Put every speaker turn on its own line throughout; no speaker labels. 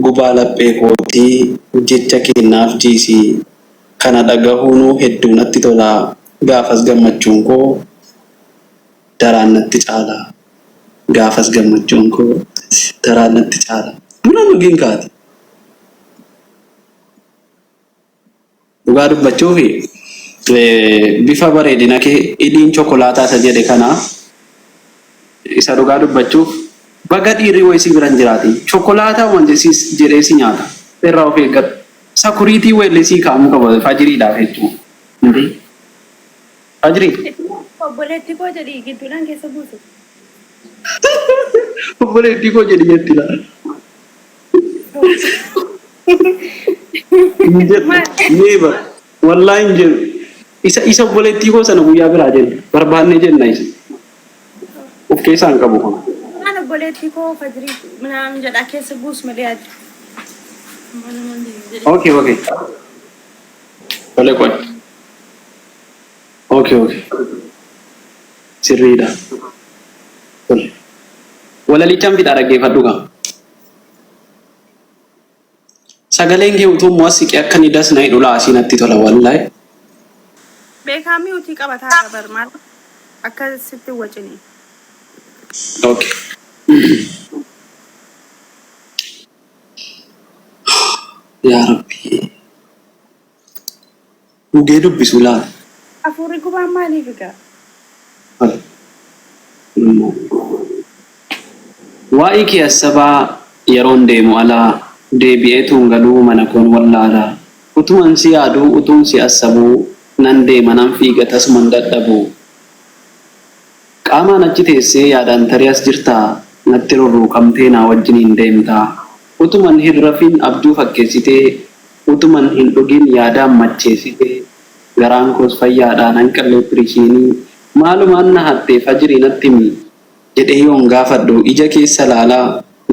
gubaa laphee kootii jecha kennaaf jiisii kana dhagahuunuu hedduu natti tolaa gaafas gammachuun koo daraan natti caalaa gaafas gammachuun koo daraan natti caalaa buna nugiin kaati dhugaa dubbachuufi bifa bareedina kee idiin chokolaataa isa jedhe kana isa dhugaa dubbachuuf baga dhiirri wayisii biran jiraati chokolaataa wanjisiis jedhee si nyaata irraa of eeggadhu sakuriitii weellisii kaa'amuu qaba fajiriidhaaf jechuudha fajirii
obboleetti koo jedhi gidduudhaan keessa buusu
obboleetti koo jedhi jetti laala Neighbor, wallahi hin jedhu. Isa obboleettii koo sana guyyaa biraa jenna. Barbaannee jenna isa. Of keessaa hin qabu kun.
Mana obboleettii koo fajirii minaan jedhaa keessa buus malee adda.
Okay. Tole qoy. Okay. Sirriidha. Tole. Walalichaan fidhaa dhaggeeffadhu gaa. Sagaleen kee utuu muuziqii akka ni das na hidhula asiinatti tola wallahi.
Beekamii utii qabataa gabar maal akka sitti wajjini.
Okay. Yaa Rabbi. Dhugee dubbisu laala.
Afuurri gubaan maaliif egaa?
Waa'ee kee asabaa yeroon deemu alaa deebi'eetuun galuu mana koon wallaalaa utuman si yaaduu utuun si asabuu nan deema nan fiiga tasuman dadhabuu qaamaan achi teessee yaadaan tarii as jirtaa natti rurruuqamtee naa wajjiniin deemtaa utuman hin rafin abjuu fakkeessitee utuman hin dhugin yaadaan macheessitee garaan koos fayyaadhaan hanqallee pirishiinii maalumaan na hattee fajirii natti himi jedhee yoon gaafadhu ija keessa laalaa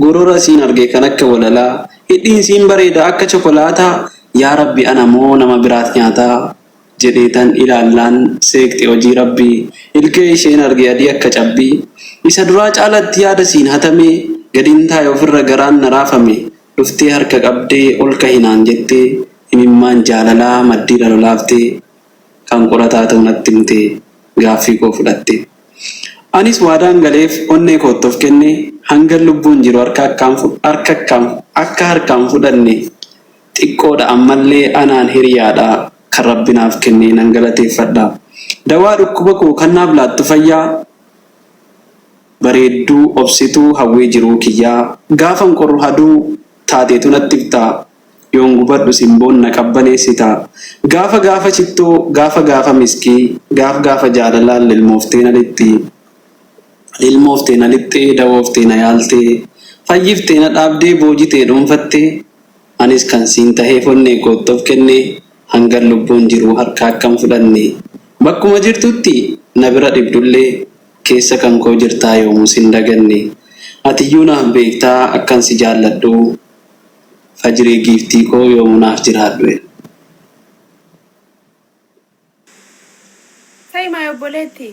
gorora siin argee kan akka walalaa hidhiin siin bareeda akka chokolaataa yaa Rabbi ana moo nama biraat nyaataa jedheetan ilaallaan seeqxe hojii Rabbii ilkee isheen argee adii akka cabbii isa duraa caalatti yaada siin hatamee gadiin taa'e ofirra garaan na raafame dhuftee harka qabdee ol kahinaan jettee himimmaan jaalalaa maddii lolaaftee kan qorataa ta'u natti himtee gaaffii koo fudhatte. Anis waadaan galeef onnee koottoof kenne hanga lubbuun jiru akka harkaan fudhanne xiqqoodha ammallee anaan hiriyaadha kan rabbinaaf kenne nan galateeffadha. Dawaa dhukkuba koo kan naaf laattu fayyaa bareedduu obsituu hawwee jiruu kiyyaa gaafan qorru haduu taateetu natti fixaa yoon gubadhu simboon na qabbaneessita gaafa cittoo gaafa miskii gaafa jaalalaan lilmooftee na lixxee dawooftee na yaaltee fayyiftee na dhaabdee boojitee dhuunfattee anis kan siin tahee onnee koottoof kenne hanga lubbuun jiru harka akkam fudhanne bakkuma jirtutti na bira dhibdullee keessa kan koo jirtaa yoomus hin daganne atiyyuu naaf beektaa akkan si jaalladhu fajirii giiftii koo yoomuu naaf jiraadhu.
Sai maa obboleetti.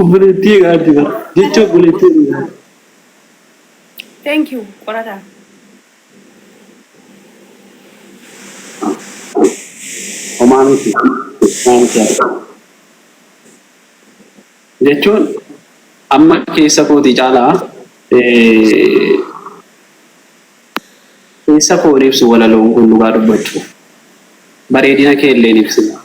Obboleettii eegaatti bara jecha obboleettii eegaa.
Thank you qorataa.
Omaanuti jechuun amma keessa kootii caalaa keessa koon ibsu walaloon kun dhugaa dubbachuuf bareedina kee illee ibsina.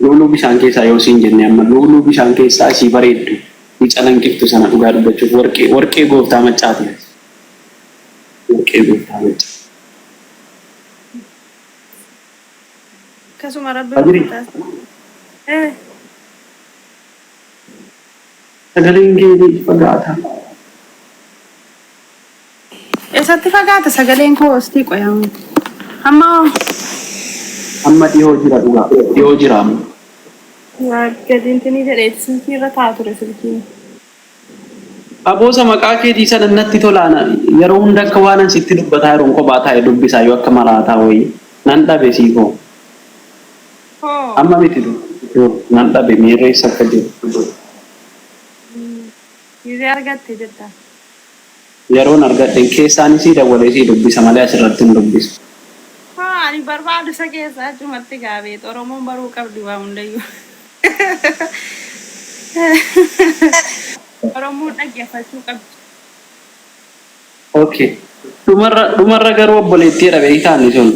Luuluu bishaan keessaa yoo siin jenne amma luuluu bishaan keessaa ishii bareeddu ni calanqiftu sana dhugaa dubbachuuf warqee gooftaa maccaati. Warqee gooftaa maccaati.
Kasuma rabbi
sagaleen kee fagaata.
Eessatti fagaata sagaleen koo ostii qoyamu.
Amma dhiyoo jira dhugaa dhiyoo jira amma.
Gadiintinii jedhee silkii irra taa'aa ture silkiin.
Aboosa maqaa keetii sana natti tolaan yeroo hunda akka waan sitti dubbataa yeroon kophaa taa'e dubbisaa yoo akka maraataa wayii nan dhabe siifoo. Amma miti nan dhabe miirri isa akka jiru.
Yiree argatte jetta.
Yeroon argadhe keessaanis dawwalee si dubbisa malee asirratti hin dubbisu.
Ani barbaadu isa keessa achumatti gaafee Oromoon baruu qabdi waa hundayyuu. Oromoon dhaggeeffachuu qabdi.
Okay. Dhumarra garuu obboleettii dhabe itaani sun.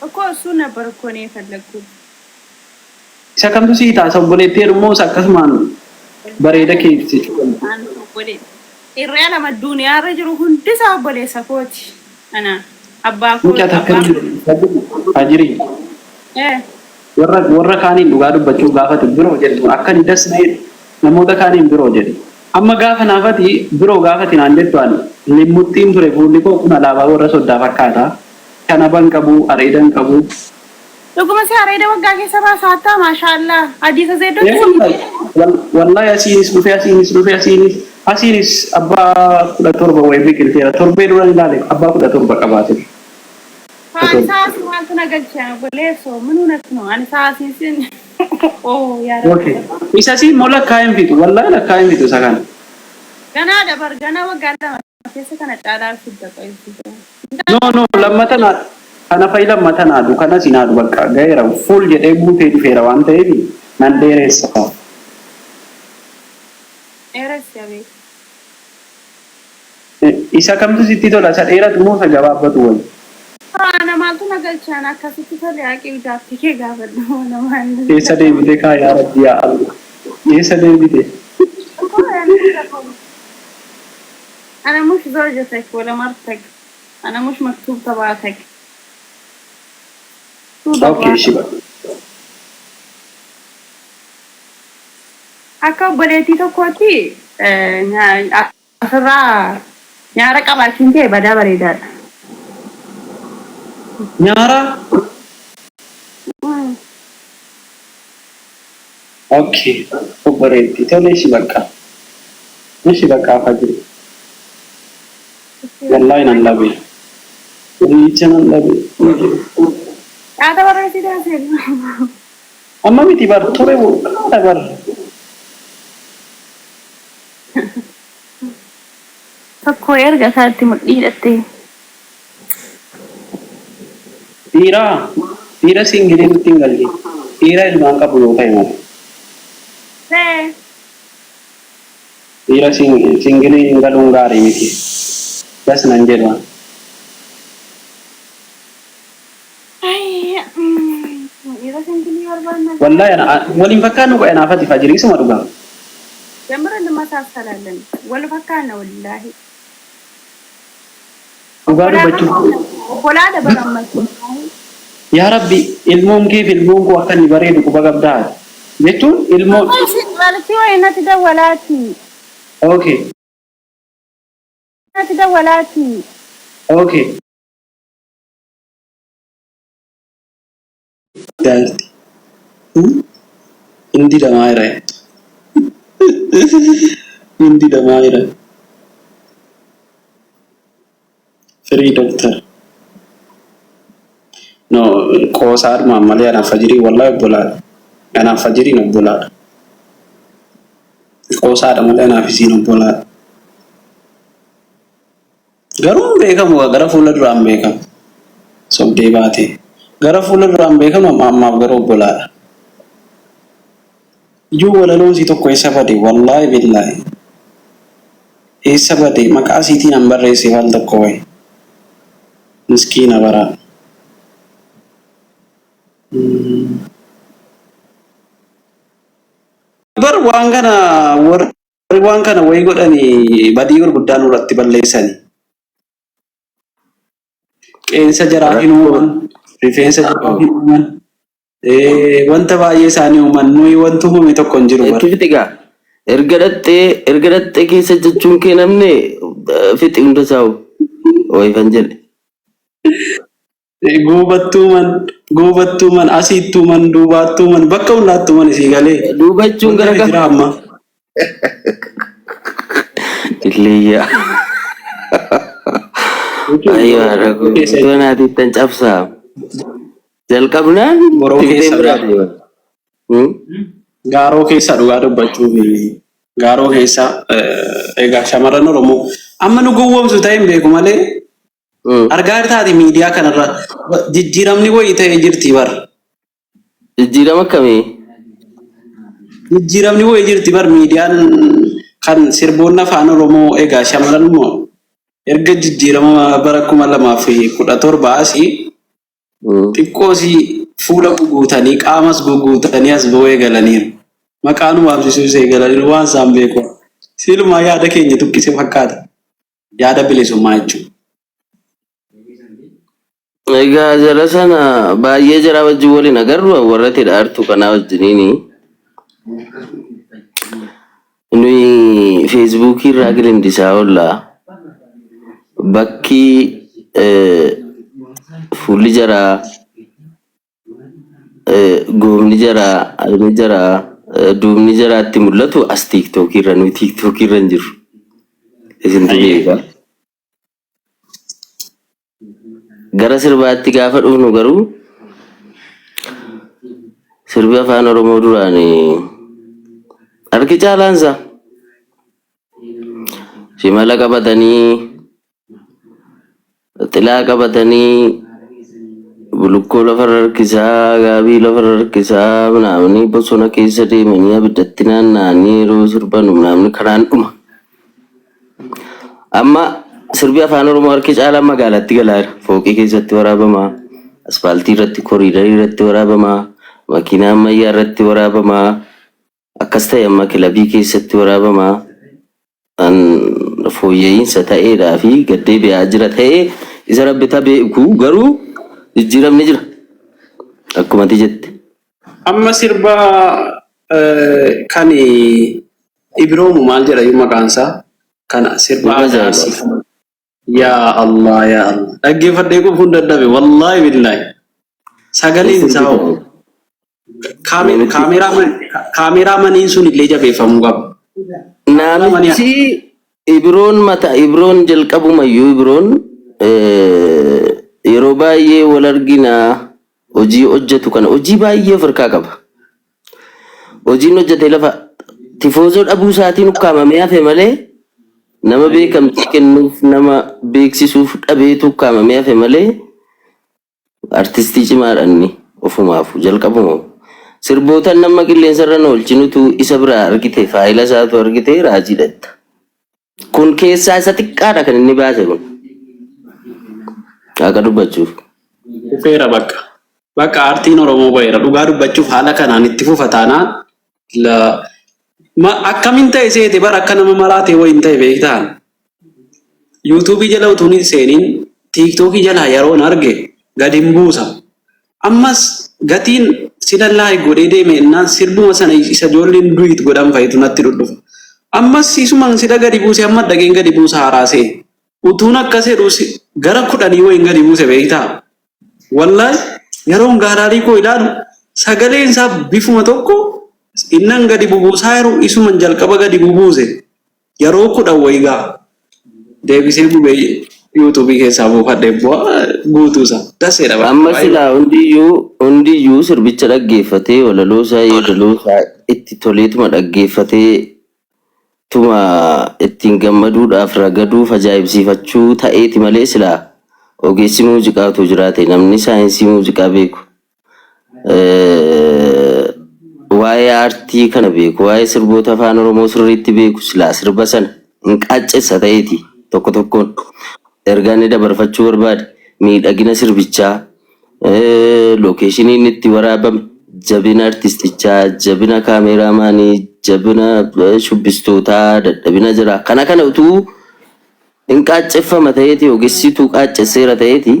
Akkoo sun nabbar akkoo nee fallakkuun.
Isa kamtu si taasa obboleettii immoo akkasumaan bareeda keessi.
Irree lama duniyaarra jiru hundi isaa obboleessa kooti. Ana abbaa
Mucaa takka ajiri. Warra kaaniin dhugaa dubbachuuf gaafatu biroo jedhu akka ni dasnee namoota kaaniin biroo jedhu. Amma gaafa naafati biroo gaafati naan jettuan limmuttiin ture fuulli koo kun alaabaa warra soddaa fakkaata. Kana ban qabu areedan qabu.
Dhuguma si areeda waggaa keessa baasaattaa maashaallah adiisa zeeddooti.
Wallahi asiinis abbaa 17 wayii biqilteera torbee dura ilaale abbaa 17 qabaate.
Ani saasi maaltu nagalchaa boleessoo minuu natti noo ani saasi sin
Okay. Isa si mola kain fitu wallahi la kain fitu sakan.
Ganaa dabar ganaa waggaa lama keessa kana caalaa fidda qoyisiisa.
No lammatana kana fayila matana du kana sinadu bakka gaira full jedhee buutee dhufeera waan ta'eef nan dheeressa.
Dheeressa
isa kamtu sitti tola isa dheeratu moo isa gabaabbatu wayii.
Ana maaltu nagalchaan akkasitti tole haqii gaaffii kee gaafadhu namaan.
Keessa deebitee kaa yaa rabbi yaa Allah. Keessa deebitee.
أنا مش زوجتك ولا مرتك أنا مش مكتوب تبعتك.
Okay شباب.
Akka obboleettii tokkooti asirraa nyaara qabaachuun kee badaa bareedaadha.
Nyaara? Okay. Obboleettii tolee shi bakka. Shi bakka afaa jiru. Wallahi nan labe. Riicha nan labe.
Haadha barreessitee asirra.
Amma miti bar ture haadha bar.
Tokko erga isaatti mudhii hidhattee.
Dhiira singilii nutti hin galle. Dhiira ilmaan qabu yoo ta'e malee. Dhiira singilii hin galuun gaarii miti. Das nan jedha. Wallahi waliin fakkaannu qo'e naafati fajiri isuma dhugaa.
Jamara nama saasalalan wal fakkaanna wallahi.
Dhugaa dubbachuuf.
Obbolaa dabalamatu.
Yaa Rabbi ilmoon kee fi ilmoon koo akka inni bareedu quba qabdaa. Jechuun ilmoon.
Walti wayinatti dawwalaati.
Okay.
Natti dawwalaati.
Okay. Dalti. Hindi damaira. Hindi damaira. Free doctor. No, kosaar maamale ana fajiri wallahi bola. Ana fajiri no bola. Kosaar maamale ana fisi no bola. Garuu beekamu gara fuula duraan beekamu. Sobdee baate. Gara fuula duraan beekamu ammaaf garuu bolaadha. Iyyuu walaloon si tokko eessa bade wallahi billahi. Eessa bade maqaa siitiin an barreesse wal tokko wayi. Miskiina baraa. Bar waan kana warri waan kana wayi godhanii badii gurguddaan irratti balleessanii. Qeensa jaraa hin uuman, rifeensa jaraa hin uuman, wanta baay'ee isaanii uuman nuyi wanti uumame tokko hin jiru.
Fixi erga dhattee keessa jechuun kee namne fixi hunda isaa'u wayifan jedhe.
Goobattuuman, asiittuuman, duubaattuuman, bakka hundaattuuman isii galee.
Duubachuun gara
jira amma.
Iliyyaa. Ayo aku tuan hati tancap sah. Jalkabunaan.
Borong
Tiga
keessa
berarti.
Gaaroo keessa dhugaa dubbachuuf gaaroo keessa egaa shamarran Oromoo amma nu gowwoomsu ta'e hin beeku malee argaa taati miidiyaa kanarra jijjiiramni wayii ta'ee jirti bar.
Jijjiirama akkamii?
Jijjiiramni wayii jirti bar miidiyaan kan sirboonni afaan Oromoo egaa shamarran immoo erga jijjiirama bara 2017 asii xiqqoosii fuula guguutanii qaamas guguutanii as bo'ee galaniiru. Maqaan waamsisuu see galaniiru waan isaan beeku. Silumaa yaada keenya tuqqise fakkaata. Yaada bilisummaa jechuudha.
Egaa jara sana baay'ee jara wajjin waliin agarru warra tidhaartu kanaa wajjiniini. Nuyi feesbuukii irraa gilindisaa oolla. Bakki fuulli jaraa goomni jaraa almi jaraa duubni jaraatti mul'atu as tiiktookii irra nuyi tiiktookii irra hin jiru. Isintu beeka. Gara sirbaatti gaafa dhufnu garuu sirbi afaan Oromoo duraan harki caalaansa shimala qabatanii xilaa qabatanii bulukkoo lafarra harkisaa gaabii lafarra harkisaa namni bosona keessa deemanii abiddatti naanna'anii yeroo sirban namni karaan dhuma. Amma sirbi afaan Oromoo harki caalaan magaalatti galaa jira. Fooqii keessatti waraabamaa, asfaaltii irratti, koriidarii irratti waraabamaa, makiinaa ammayyaa irratti waraabamaa, akkas ta'e amma kilabii keessatti waraabamaa. Fooyya'insa ta'eedhaa fi gaddee bi'aa jira ta'ee isa rabbita beeku garuu jijjiiramni jira. Akkuma ati jette.
Amma sirba kan Ibroomu maal jedha maqaan isaa? Kana sirba ajaa'ibsi. Yaa Allah yaa Allah. Dhaggeeffadhee quufuun dadhabe wallahi billahi. Sagaleen isaa kaameeraamaniin sun illee jabeeffamuu qaba.
Namichi Ibroon mata Ibroon jalqabumayyuu Ibroon yeroo baay'ee wal arginaa hojii hojjetu kana hojii baay'ee of harkaa qaba. Hojiin hojjetee lafa tifoozoo dhabuu isaatiin ukkaamamee hafe malee nama beekamtii kennuuf nama beeksisuuf dhabeetu ukkaamamee hafe malee artistii cimaadhaan ofumaaf jalqabuma. Sirboota nama qilleensarra oolchinutu isa biraa argite faayila isaatu argite raajii dhatta. Kun keessaa isa xiqqaadha kan inni baase kun. Akka dubbachuuf.
Dhufeera bakka aartiin Oromoo baheera dhugaa dubbachuuf haala kanaan itti fufataanaa akkamiin ta'e seete bara akka nama maraatee wayiin ta'e beektaan. Yuutuubii jala utuun hin seeniin tiiktookii jala yeroon arge gadi hin buusa. Ammas gatiin silallaa godhee deeme innaan sirbuma sana isa ijoolleen duwit godhan fa'itu natti dhudhufa. Ammas isumaan sida gadi buuse amma dhageen gadi buusa haaraasee. Utuun akkas jedhu gara 10 wayiin gadi buuse beektaa. Wallahi yeroon gaaraarii koo ilaalu sagaleen isaa bifuma tokko innan gadi bubuusaa jiru isuman jalqaba gadi bubuuse yeroo 10 wayigaa deebisee gubee yuutuubii keessaa buufadhee bu'aa guutuusa daseedha.
Amma silaa hundiyyuu sirbicha dhaggeeffatee walaloosaa yeedaloosaa itti toleetuma dhaggeeffatee tuma ittiin gammaduudhaaf ragaduuf ajaa'ibsiifachuu ta'eeti malee silaa ogeessi muuziqaatu jiraate namni saayinsii muuziqaa beeku. Waa'ee aartii kana beeku waa'ee sirboota afaan Oromoo sirriitti beeku silaa sirba sana hin qaaccessa ta'eeti tokko tokkoon ergaa inni dabarfachuu barbaade miidhagina sirbichaa lookeeshiniin itti waraabame jabina artistichaa jabina kaameeraamaanii jabina shubbistootaa dadhabina jira kana utuu hin qaacceffama ta'eeti ogeessituu qaaccesseera ta'eeti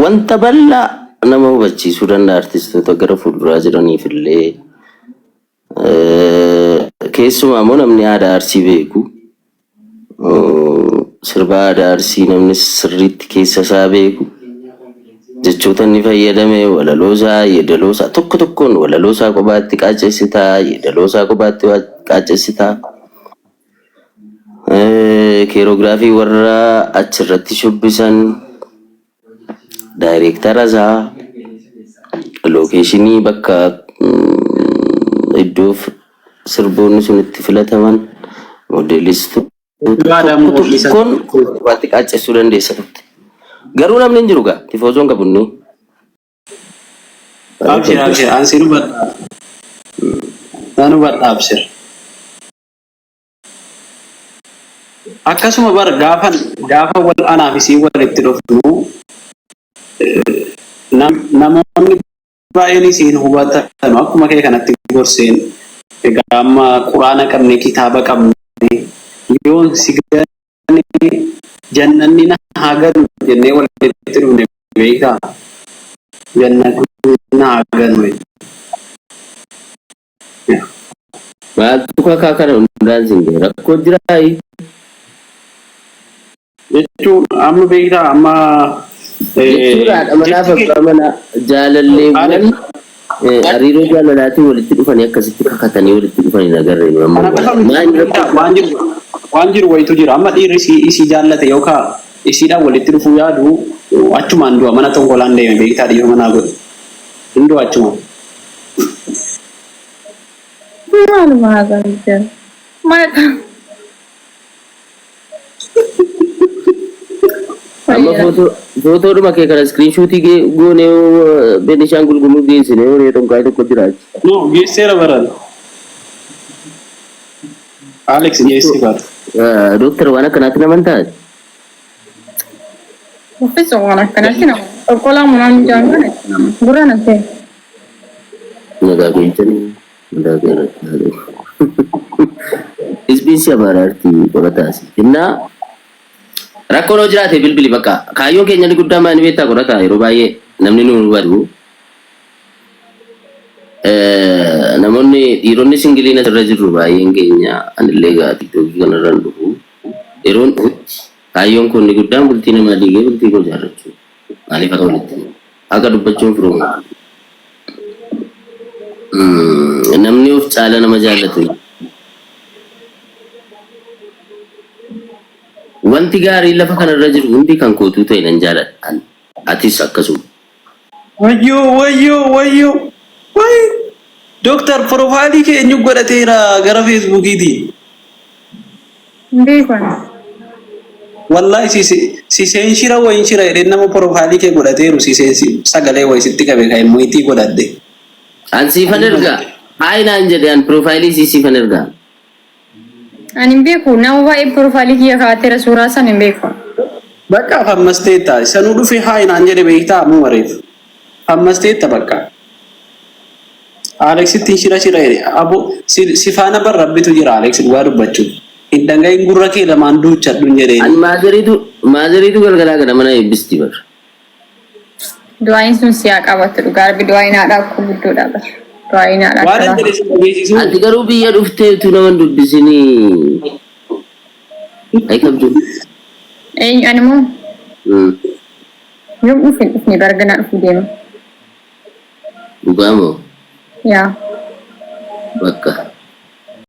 wanta bal'aa nama hubachiisuu danda'a artistoota gara fuulduraa jiraniif illee keessumaa immoo namni aadaa arsii beeku sirba aadaa arsii namni sirriitti keessa isaa beeku jechoota inni fayyadame walaloosaa yeedaloosaa tokko tokkoon walaloosaa kophaatti qaaccessitaa yeedaloosaa kophaatti qaaccessitaa keeroogiraafii warra achirratti shubbisan daayireektara isaa lookeeshinii bakka iddoo sirboonni sun itti filataman moodelistu kun wanti qaacessuu dandeessa turte. Garuu namni hin jiru gaa tifoozoon qabunni.
Abshir ansiru badha. Nanu badha abshir. Akkasuma bar gaafa wal anaaf isii walitti dhufnu namoonni baay'een isiin hubatan akkuma kee kanatti gorseen egaa amma quraana qabne kitaaba qabne yoon sigane jannanni na hagan jennee walitti dhufne beekaa jannanni na hagan
maaltu kakaa kana hundaan singe rakkoo jiraayi
jechuun amma beekaa amma
jechuudha manaa mana jaalalleewwan hariiroo jaalalaatiin walitti dhufanii akkasitti kakatanii walitti dhufanii nagarree
waan jiru wayitu jira amma dhiirri isii jaallate yookaan isiidhaan walitti dhufuu yaadu achumaan du'a mana tonkolaan deeme beektaa dhiirri manaa godhe hin du'a achumaan.
Maaluma haasa'aa jira mana
amma footoo dhuma kee kana screenshootii goonee Beenishaangul Gumuz geessine horii tonkaayii tokko jiraachi.
No geesseera baran. Alex geessee baata.
Dooktar waan akkanaatti naman taate.
Uffisa waan akkanaatti nama qoqqolaa munaan jaangan gurra na ta'e.
Nagaa keechanii nagaa keerratti. Isbiinsi abaaraartii qorataasi. Innaa rakkoon hoo jiraate bilbili bakka kaayyoon keenya ni guddaa maani beektaa qorata yeroo baay'ee namni nu hubatu namoonni dhiironni singiliin asirra jirru baay'een keenya anillee gaatii tokkii kanarraan dhufu yeroon dhufutti kaayyoon kun ni guddaan bultii namaa dhiigee bultii koo jaarrachuu maaliif akka walitti akka dubbachuun firooma namni of caala nama jaallatu wanti gaarii lafa kanarra jiru hundi kan kootuu ta'e nan jaaladha. Atis akkasuma.
Wayyoo. Dooktar profaayilii keenya godhateera gara feesbuukiiti.
Beekan.
Wallahi si seenshira wayin shira jedhee nama profaayilii kee godhateeru si seensi sagalee wayisitti qabe kan mo'itii godhadde.
An siifan ergaa. Hayi naan jedhe an profaayilii siifan ergaa.
Ani beeku nama baay'ee profaayilii kiyya kaa'ateera suuraa san hin beeku.
Bakka fammasteetta sanuu dhufe hayi naan jedhe beektaa ammoo mareef. Fammasteetta bakka. Alexitti shira jedhe abo si faana bar rabbitu jira Alex dhugaa dubbachuun. Hin danga'iin gurra kee lamaan duuchadhu jedhee.
An maazariitu galgalaa gada mana eebbisti bar.
Du'aayin sun siyaa qabatu dhugaa rabbi du'aayin haadhaa akka guddoodha bar. Du'aayin haadhaa.
Waan hin jedhe si beeksisu.
Ati garuu biyya dhufteetu nama dubbisinii. Ayi kabju.
Ani moo? Yoom dhufne barganaa dhufuu deema.
Dhugaa moo?
Yaa.
Bakka.